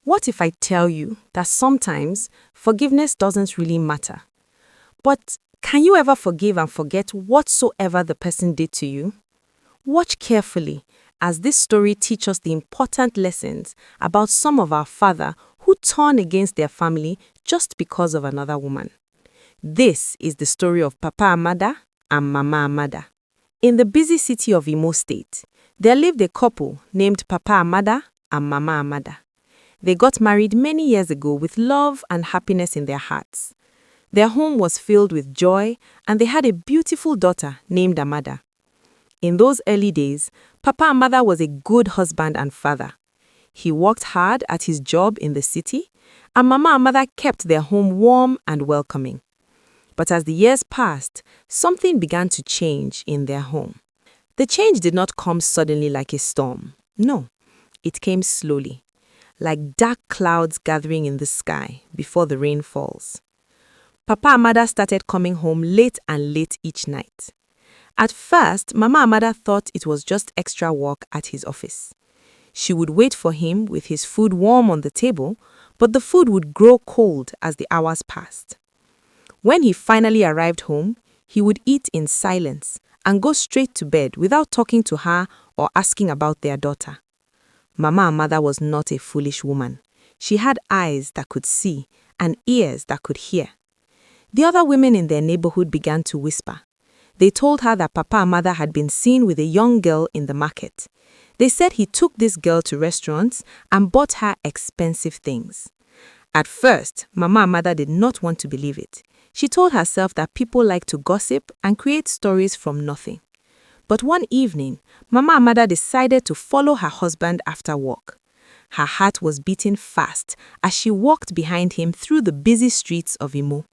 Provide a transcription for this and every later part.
What if I tell you that sometimes forgiveness doesn't really matter? But can you ever forgive and forget whatsoever the person did to you? Watch carefully as this story teaches us the important lessons about some of our father who turn against their family just because of another woman. This is the story of Papa Amada and Mama Amada. In the busy city of Imo State, there lived a couple named Papa Amada and Mama Amada. They got married many years ago with love and happiness in their hearts. Their home was filled with joy, and they had a beautiful daughter named Amada. In those early days, Papa Amada was a good husband and father. He worked hard at his job in the city, and Mama Amada kept their home warm and welcoming. But as the years passed, something began to change in their home. The change did not come suddenly like a storm. No, it came slowly, like dark clouds gathering in the sky before the rain falls. Papa Amada started coming home late and late each night. At first, Mama Amada thought it was just extra work at his office. She would wait for him with his food warm on the table, but the food would grow cold as the hours passed. When he finally arrived home, he would eat in silence and go straight to bed without talking to her or asking about their daughter. Mama Amada was not a foolish woman. She had eyes that could see and ears that could hear. The other women in their neighborhood began to whisper. They told her that Papa Amada had been seen with a young girl in the market. They said he took this girl to restaurants and bought her expensive things. At first, Mama Amada did not want to believe it. She told herself that people like to gossip and create stories from nothing. But one evening, Mama Amada decided to follow her husband after work. Her heart was beating fast as she walked behind him through the busy streets of Imo.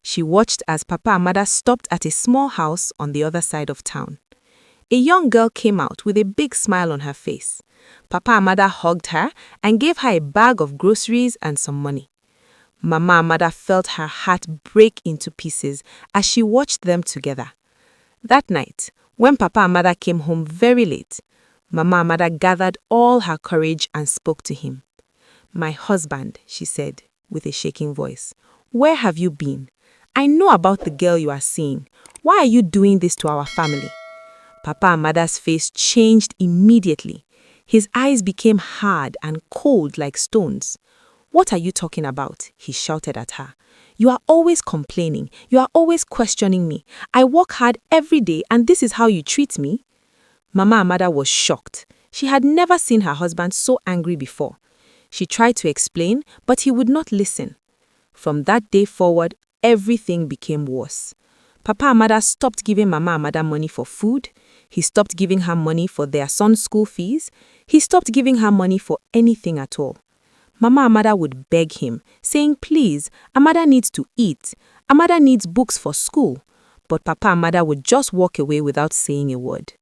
She watched as Papa Amada stopped at a small house on the other side of town. A young girl came out with a big smile on her face. Papa Amada hugged her and gave her a bag of groceries and some money. Mama Amada felt her heart break into pieces as she watched them together. That night, when Papa Amada came home very late, Mama Amada gathered all her courage and spoke to him. "My husband," she said, with a shaking voice, "where have you been? I know about the girl you are seeing. Why are you doing this to our family?" Papa Amada's face changed immediately. His eyes became hard and cold like stones. "What are you talking about?" he shouted at her. "You are always complaining. You are always questioning me. I work hard every day and this is how you treat me?" Mama Amada was shocked. She had never seen her husband so angry before. She tried to explain, but he would not listen. From that day forward, everything became worse. Papa Amada stopped giving Mama Amada money for food. He stopped giving her money for their son's school fees. He stopped giving her money for anything at all. Mama Amada would beg him, saying, "Please, Amada needs to eat. Amada needs books for school." But Papa Amada would just walk away without saying a word.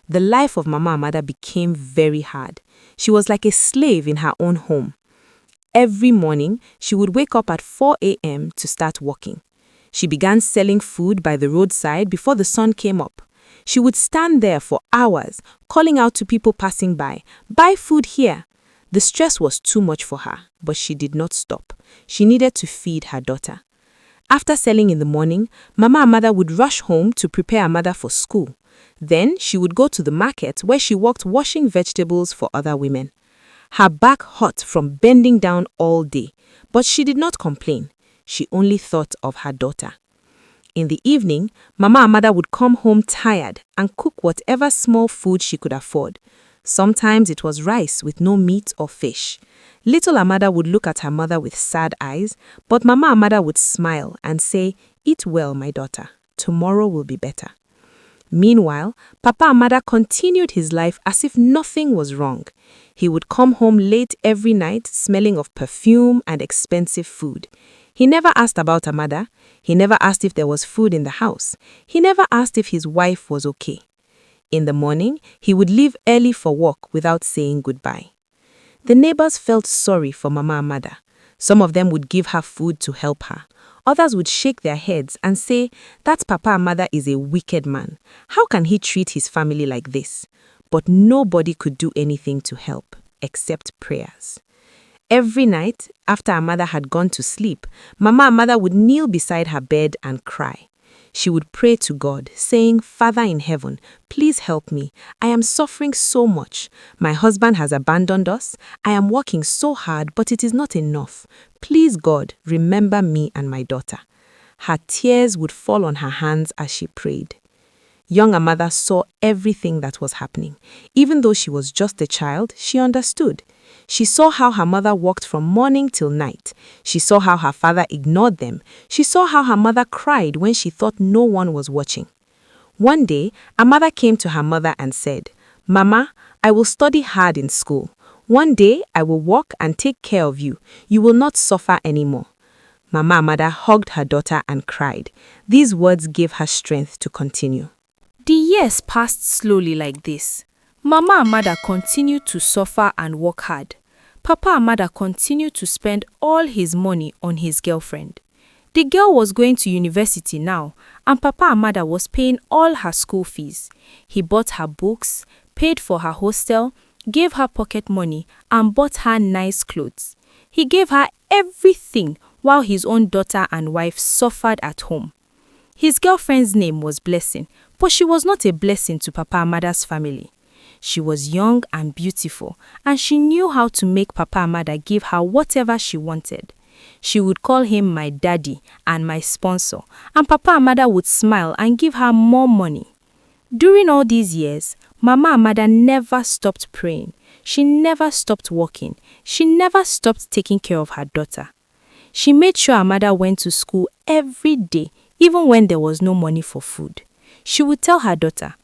The life of Mama Amada became very hard. She was like a slave in her own home. Every morning, she would wake up at 4 a.m. to start working. She began selling food by the roadside before the sun came up. She would stand there for hours, calling out to people passing by, "Buy food here." The stress was too much for her, but she did not stop. She needed to feed her daughter. After selling in the morning, Mama Amada would rush home to prepare Amada for school. Then she would go to the market where she worked washing vegetables for other women. Her back hurt from bending down all day, but she did not complain. She only thought of her daughter. In the evening, Mama Amada would come home tired and cook whatever small food she could afford. Sometimes it was rice with no meat or fish. Little Amada would look at her mother with sad eyes, but Mama Amada would smile and say, "Eat well, my daughter. Tomorrow will be better." Meanwhile, Papa Amada continued his life as if nothing was wrong. He would come home late every night, smelling of perfume and expensive food. He never asked about Amada. He never asked if there was food in the house. He never asked if his wife was okay. In the morning, he would leave early for work without saying goodbye. The neighbors felt sorry for Mama Amada. Some of them would give her food to help her. Others would shake their heads and say, "That Papa Amada is a wicked man. How can he treat his family like this?" But nobody could do anything to help, except prayers. Every night, after Amada had gone to sleep, Mama Amada would kneel beside her bed and cry. She would pray to God, saying, "Father in heaven, please help me. I am suffering so much. My husband has abandoned us. I am working so hard, but it is not enough. Please, God, remember me and my daughter." Her tears would fall on her hands as she prayed. Young Amada saw everything that was happening. Even though she was just a child, she understood. She saw how her mother worked from morning till night. She saw how her father ignored them. She saw how her mother cried when she thought no one was watching. One day, Amada came to her mother and said, "Mama, I will study hard in school. One day, I will work and take care of you. You will not suffer anymore." Mama Amada hugged her daughter and cried. These words gave her strength to continue. The years passed slowly like this. Mama Amada continued to suffer and work hard. Papa Amada continued to spend all his money on his girlfriend. The girl was going to university now, and Papa Amada was paying all her school fees. He bought her books, paid for her hostel, gave her pocket money, and bought her nice clothes. He gave her everything while his own daughter and wife suffered at home. His girlfriend's name was Blessing, but she was not a blessing to Papa Amada's family. She was young and beautiful, and she knew how to make Papa Amada give her whatever she wanted. She would call him my daddy and my sponsor, and Papa Amada would smile and give her more money. During all these years, Mama Amada never stopped praying. She never stopped working. She never stopped taking care of her daughter. She made sure Amada went to school every day, even when there was no money for food. She would tell her daughter,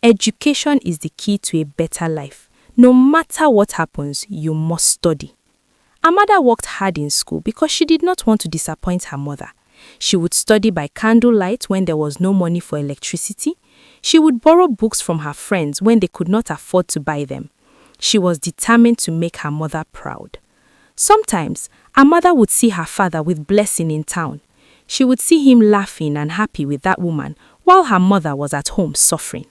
"Education is the key to a better life. No matter what happens, you must study." Amada worked hard in school because she did not want to disappoint her mother. She would study by candlelight when there was no money for electricity. She would borrow books from her friends when they could not afford to buy them. She was determined to make her mother proud. Sometimes, Amada would see her father with Blessing in town. She would see him laughing and happy with that woman while her mother was at home suffering.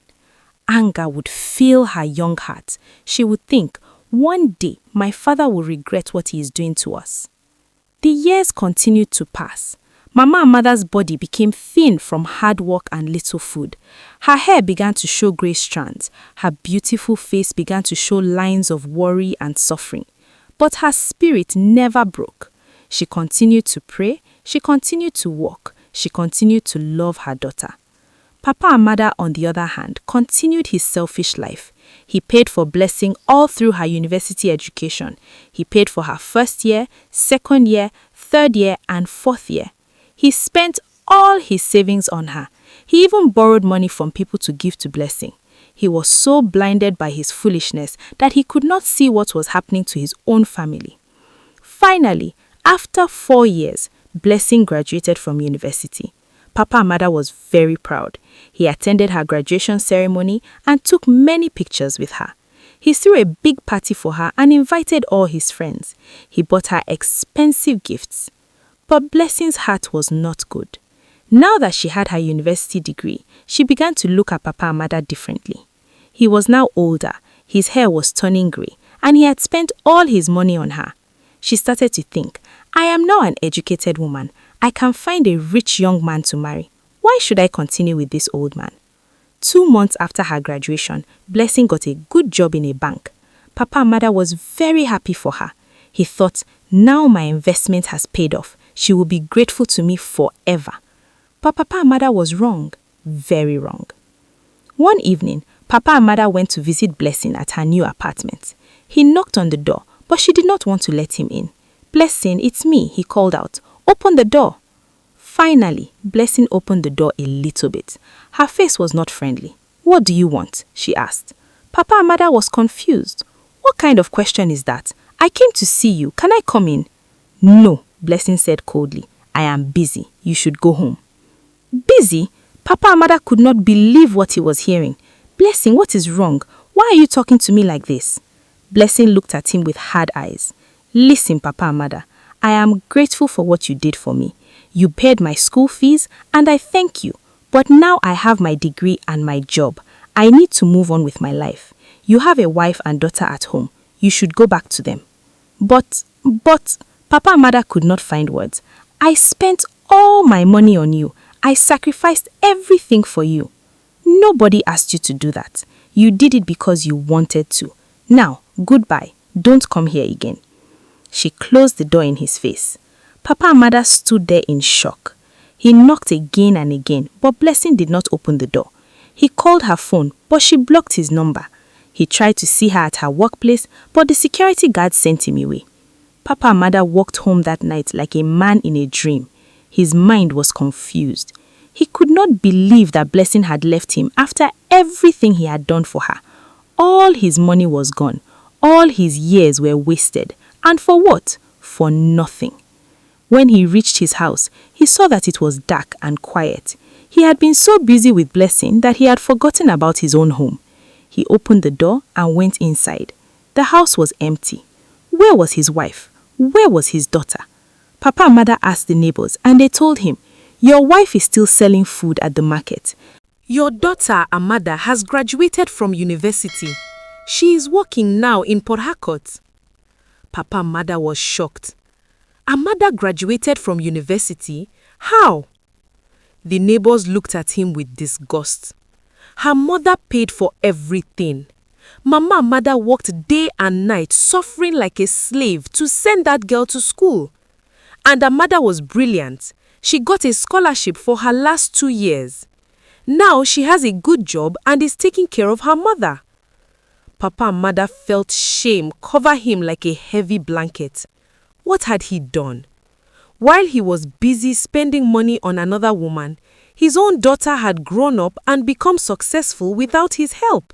Anger would fill her young heart. She would think, one day my father will regret what he is doing to us. The years continued to pass. Mama Amada's body became thin from hard work and little food. Her hair began to show grey strands. Her beautiful face began to show lines of worry and suffering. But her spirit never broke. She continued to pray. She continued to work. She continued to love her daughter. Papa Amada, on the other hand, continued his selfish life. He paid for Blessing all through her university education. He paid for her first year, second year, third year, and fourth year. He spent all his savings on her. He even borrowed money from people to give to Blessing. He was so blinded by his foolishness that he could not see what was happening to his own family. Finally, after 4 years, Blessing graduated from university. Papa Amada was very proud. He attended her graduation ceremony and took many pictures with her. He threw a big party for her and invited all his friends. He bought her expensive gifts. But Blessing's heart was not good. Now that she had her university degree, she began to look at Papa Amada differently. He was now older, his hair was turning grey, and he had spent all his money on her. She started to think, I am now an educated woman. I can find a rich young man to marry. Why should I continue with this old man? 2 months after her graduation, Blessing got a good job in a bank. Papa Amada was very happy for her. He thought, now my investment has paid off. She will be grateful to me forever. But Papa Amada was wrong, very wrong. One evening, Papa Amada went to visit Blessing at her new apartment. He knocked on the door, but she did not want to let him in. Blessing, it's me, he called out. Open the door. Finally, Blessing opened the door a little bit. Her face was not friendly. What do you want? She asked. Papa Amada was confused. What kind of question is that? I came to see you. Can I come in? No, Blessing said coldly. I am busy. You should go home. Busy? Papa Amada could not believe what he was hearing. Blessing, what is wrong? Why are you talking to me like this? Blessing looked at him with hard eyes. Listen, Papa Amada, I am grateful for what you did for me. You paid my school fees and I thank you. But now I have my degree and my job. I need to move on with my life. You have a wife and daughter at home. You should go back to them. But, Papa Amada could not find words. I spent all my money on you. I sacrificed everything for you. Nobody asked you to do that. You did it because you wanted to. Now, goodbye. Don't come here again. She closed the door in his face. Papa Amada stood there in shock. He knocked again and again, but Blessing did not open the door. He called her phone, but she blocked his number. He tried to see her at her workplace, but the security guard sent him away. Papa Amada walked home that night like a man in a dream. His mind was confused. He could not believe that Blessing had left him after everything he had done for her. All his money was gone. All his years were wasted. And for what? For nothing. When he reached his house, he saw that it was dark and quiet. He had been so busy with Blessing that he had forgotten about his own home. He opened the door and went inside. The house was empty. Where was his wife? Where was his daughter? Papa Amada asked the neighbors and they told him, "Your wife is still selling food at the market. Your daughter Amada has graduated from university. She is working now in Port Harcourt." Papa Amada was shocked. Amada graduated from university? How? The neighbors looked at him with disgust. Her mother paid for everything. Mama Amada worked day and night, suffering like a slave to send that girl to school. And Amada was brilliant. She got a scholarship for her last 2 years. Now she has a good job and is taking care of her mother. Papa Amada felt shame cover him like a heavy blanket. What had he done? While he was busy spending money on another woman, his own daughter had grown up and become successful without his help.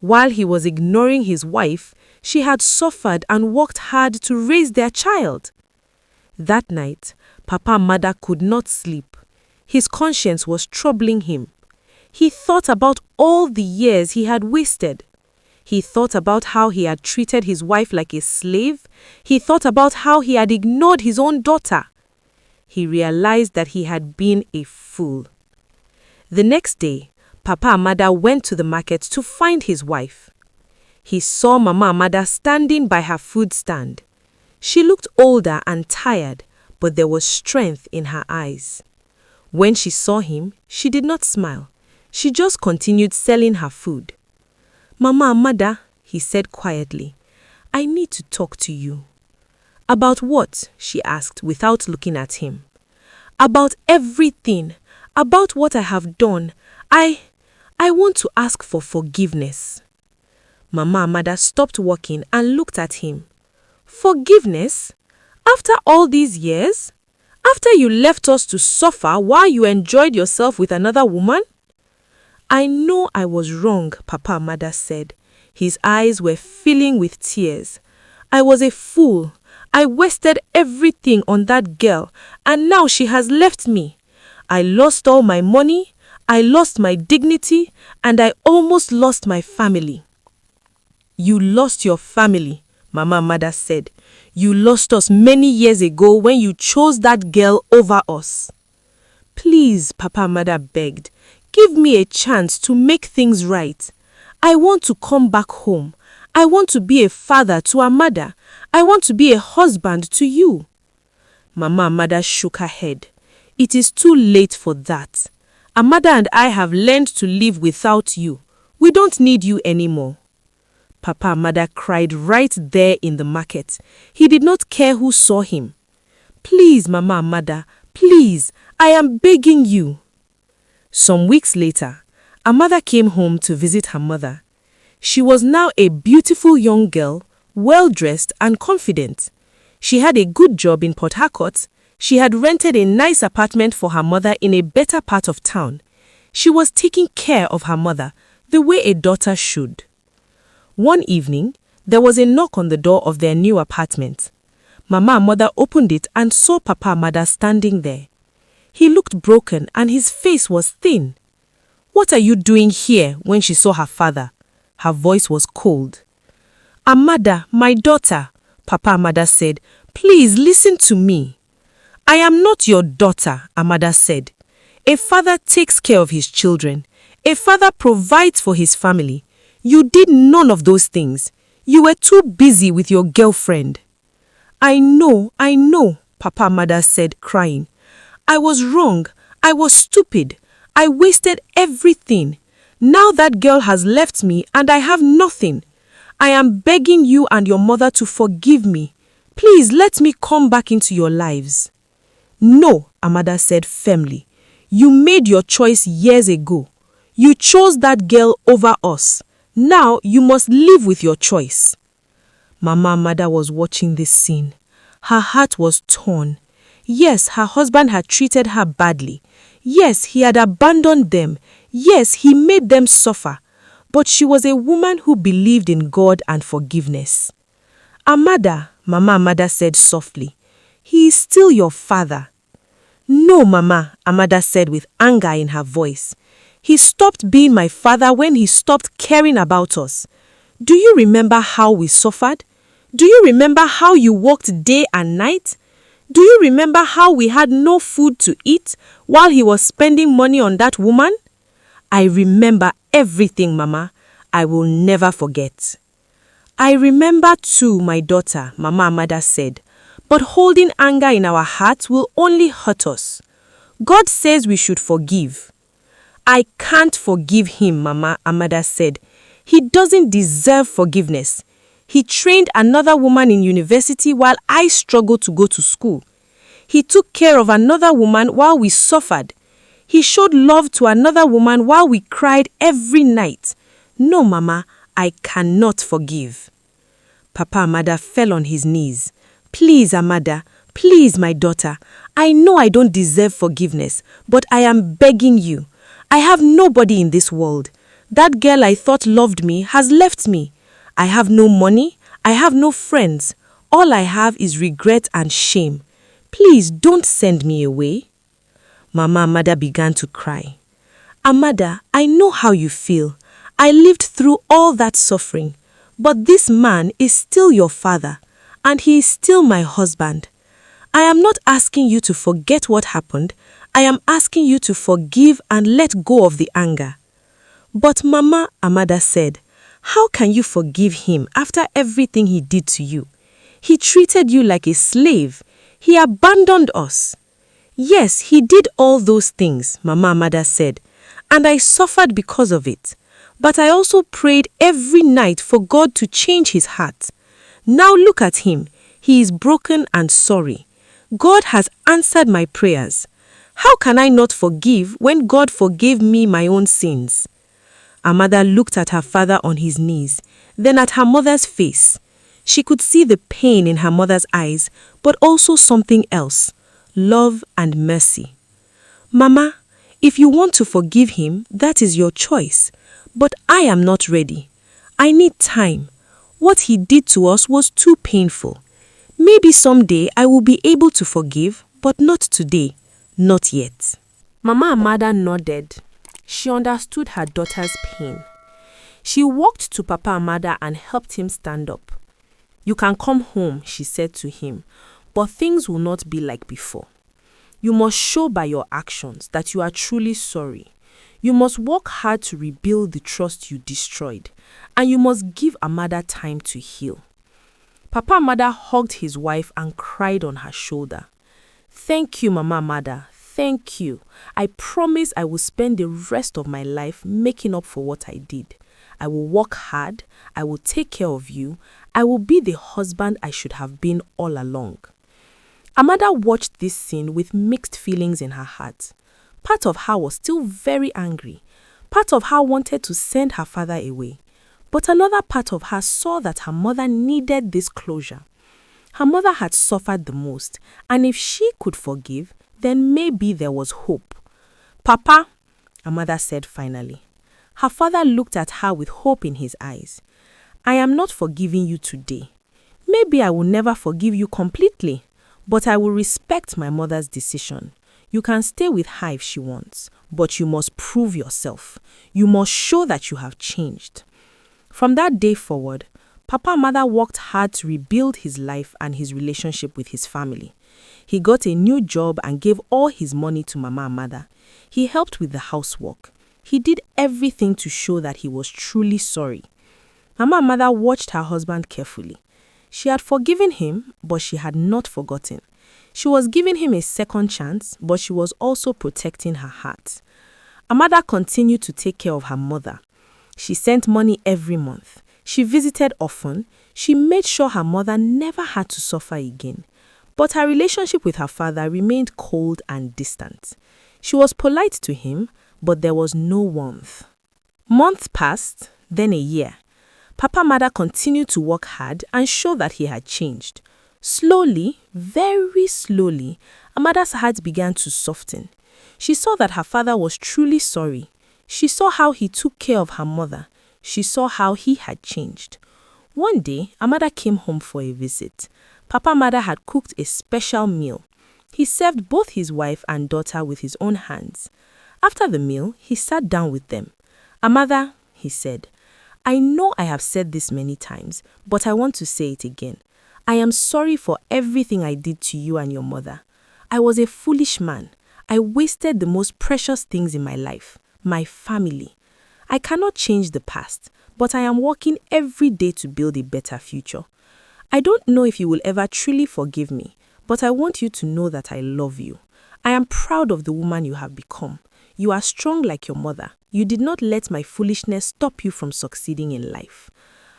While he was ignoring his wife, she had suffered and worked hard to raise their child. That night, Papa Amada could not sleep. His conscience was troubling him. He thought about all the years he had wasted. He thought about how he had treated his wife like a slave. He thought about how he had ignored his own daughter. He realized that he had been a fool. The next day, Papa Amada went to the market to find his wife. He saw Mama Amada standing by her food stand. She looked older and tired, but there was strength in her eyes. When she saw him, she did not smile. She just continued selling her food. "Mama Amada," he said quietly, "I need to talk to you." "About what?" she asked without looking at him. "About everything. About what I have done. I want to ask for forgiveness." Mama Amada stopped working and looked at him. "Forgiveness? After all these years? After you left us to suffer while you enjoyed yourself with another woman?" "I know I was wrong," Papa Amada said. His eyes were filling with tears. "I was a fool. I wasted everything on that girl, and now she has left me. I lost all my money, I lost my dignity, and I almost lost my family." "You lost your family," Mama Amada said. "You lost us many years ago when you chose that girl over us." "Please," Papa Amada begged, "give me a chance to make things right. I want to come back home. I want to be a father to Amada. I want to be a husband to you." Mama Amada shook her head. "It is too late for that. Amada and I have learned to live without you. We don't need you anymore." Papa Amada cried right there in the market. He did not care who saw him. "Please, Mama Amada, please, I am begging you." Some weeks later, Amada came home to visit her mother. She was now a beautiful young girl, well-dressed and confident. She had a good job in Port Harcourt. She had rented a nice apartment for her mother in a better part of town. She was taking care of her mother the way a daughter should. One evening, there was a knock on the door of their new apartment. Mama Amada opened it and saw Papa Amada standing there. He looked broken and his face was thin. "What are you doing here?" when she saw her father. Her voice was cold. "Amada, my daughter," Papa Amada said, "please listen to me." "I am not your daughter," Amada said. "A father takes care of his children. A father provides for his family. You did none of those things. You were too busy with your girlfriend." I know, Papa and Mother said, crying. I was wrong. I was stupid. I wasted everything. Now that girl has left me and I have nothing. I am begging you and your mother to forgive me. Please let me come back into your lives. No, Amada said firmly. You made your choice years ago. You chose that girl over us. Now you must live with your choice. Mama Amada was watching this scene. Her heart was torn. Yes, her husband had treated her badly. Yes, he had abandoned them. Yes, he made them suffer. But she was a woman who believed in God and forgiveness. Amada, Mama Amada said softly, he is still your father. No, Mama, Amada said with anger in her voice. He stopped being my father when he stopped caring about us. Do you remember how we suffered? Do you remember how you worked day and night? Do you remember how we had no food to eat while he was spending money on that woman? I remember everything, Mama. I will never forget. I remember too, my daughter, Mama Amada said, but holding anger in our hearts will only hurt us. God says we should forgive. I can't forgive him, Mama Amada said. He doesn't deserve forgiveness. He trained another woman in university while I struggled to go to school. He took care of another woman while we suffered. He showed love to another woman while we cried every night. No, Mama, I cannot forgive. Papa Amada fell on his knees. Please, Amada, please, my daughter. I know I don't deserve forgiveness, but I am begging you. I have nobody in this world. That girl I thought loved me has left me. I have no money. I have no friends. All I have is regret and shame. Please don't send me away. Mama Amada began to cry. Amada, I know how you feel. I lived through all that suffering. But this man is still your father, and he is still my husband. I am not asking you to forget what happened. I am asking you to forgive and let go of the anger. But Mama, Amada said, how can you forgive him after everything he did to you? He treated you like a slave. He abandoned us. Yes, he did all those things, Mama Amada said, and I suffered because of it. But I also prayed every night for God to change his heart. Now look at him. He is broken and sorry. God has answered my prayers. How can I not forgive when God forgave me my own sins? Amada looked at her father on his knees, then at her mother's face. She could see the pain in her mother's eyes, but also something else, love and mercy. Mama, if you want to forgive him, that is your choice. But I am not ready. I need time. What he did to us was too painful. Maybe someday I will be able to forgive, but not today. Not yet. Mama Amada nodded. She understood her daughter's pain. She walked to Papa Amada and helped him stand up. You can come home, she said to him, but things will not be like before. You must show by your actions that you are truly sorry. You must work hard to rebuild the trust you destroyed, and you must give Amada time to heal. Papa Amada hugged his wife and cried on her shoulder. Thank you, Mama Amada. Thank you. I promise I will spend the rest of my life making up for what I did. I will work hard. I will take care of you. I will be the husband I should have been all along. Amada watched this scene with mixed feelings in her heart. Part of her was still very angry. Part of her wanted to send her father away. But another part of her saw that her mother needed this closure. Her mother had suffered the most, and if she could forgive, then maybe there was hope. Papa, Amada said finally. Her father looked at her with hope in his eyes. I am not forgiving you today. Maybe I will never forgive you completely, but I will respect my mother's decision. You can stay with her if she wants, but you must prove yourself. You must show that you have changed. From that day forward, Papa Amada worked hard to rebuild his life and his relationship with his family. He got a new job and gave all his money to Mama Amada. He helped with the housework. He did everything to show that he was truly sorry. Mama Amada watched her husband carefully. She had forgiven him, but she had not forgotten. She was giving him a second chance, but she was also protecting her heart. Amada continued to take care of her mother. She sent money every month. She visited often. She made sure her mother never had to suffer again. But her relationship with her father remained cold and distant. She was polite to him, but there was no warmth. Months passed, then a year. Papa Amada continued to work hard and show that he had changed. Slowly, very slowly, Amada's heart began to soften. She saw that her father was truly sorry. She saw how he took care of her mother. She saw how he had changed. One day, Amada came home for a visit. Papa Amada had cooked a special meal. He served both his wife and daughter with his own hands. After the meal, he sat down with them. "Amada," he said, "I know I have said this many times, but I want to say it again. I am sorry for everything I did to you and your mother. I was a foolish man. I wasted the most precious things in my life, my family. I cannot change the past, but I am working every day to build a better future. I don't know if you will ever truly forgive me, but I want you to know that I love you. I am proud of the woman you have become. You are strong like your mother. You did not let my foolishness stop you from succeeding in life."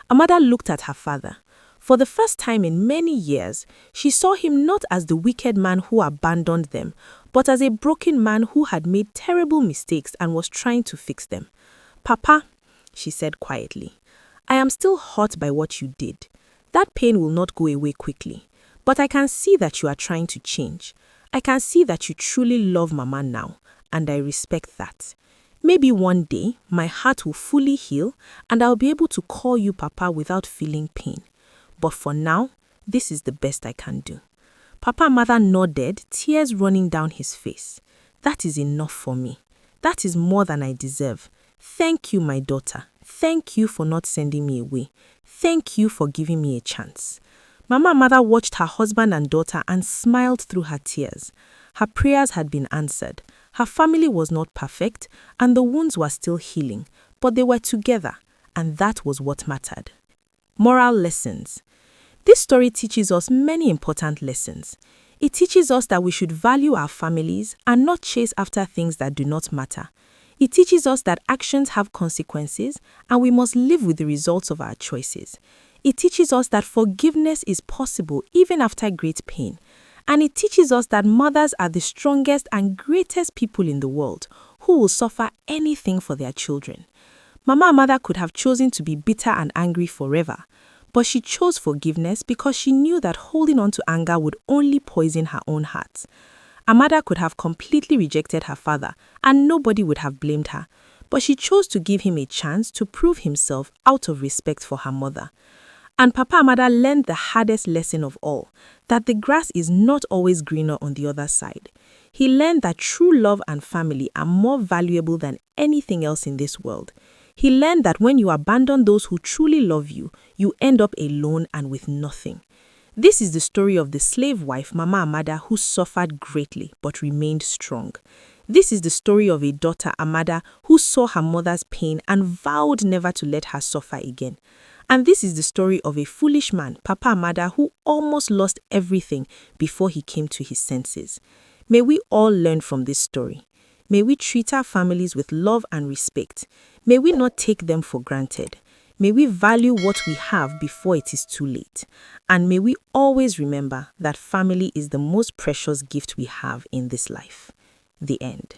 Amada looked at her father. For the first time in many years, she saw him not as the wicked man who abandoned them, but as a broken man who had made terrible mistakes and was trying to fix them. "Papa," she said quietly, "I am still hurt by what you did. That pain will not go away quickly, but I can see that you are trying to change. I can see that you truly love Mama now, and I respect that. Maybe one day, my heart will fully heal, and I'll be able to call you Papa without feeling pain. But for now, this is the best I can do." Papa Amada nodded, tears running down his face. "That is enough for me. That is more than I deserve. Thank you, my daughter. Thank you for not sending me away. Thank you for giving me a chance." Mama Amada watched her husband and daughter and smiled through her tears. Her prayers had been answered. Her family was not perfect, and the wounds were still healing, but they were together, and that was what mattered. Moral lessons. This story teaches us many important lessons. It teaches us that we should value our families and not chase after things that do not matter. It teaches us that actions have consequences and we must live with the results of our choices. It teaches us that forgiveness is possible even after great pain. And it teaches us that mothers are the strongest and greatest people in the world who will suffer anything for their children. Mama Amada could have chosen to be bitter and angry forever, but she chose forgiveness because she knew that holding on to anger would only poison her own heart. Amada could have completely rejected her father and nobody would have blamed her, but she chose to give him a chance to prove himself out of respect for her mother. And Papa Amada learned the hardest lesson of all, that the grass is not always greener on the other side. He learned that true love and family are more valuable than anything else in this world. He learned that when you abandon those who truly love you, you end up alone and with nothing. This is the story of the slave wife, Mama Amada, who suffered greatly but remained strong. This is the story of a daughter, Amada, who saw her mother's pain and vowed never to let her suffer again. And this is the story of a foolish man, Papa Amada, who almost lost everything before he came to his senses. May we all learn from this story. May we treat our families with love and respect. May we not take them for granted. May we value what we have before it is too late. And may we always remember that family is the most precious gift we have in this life. The end.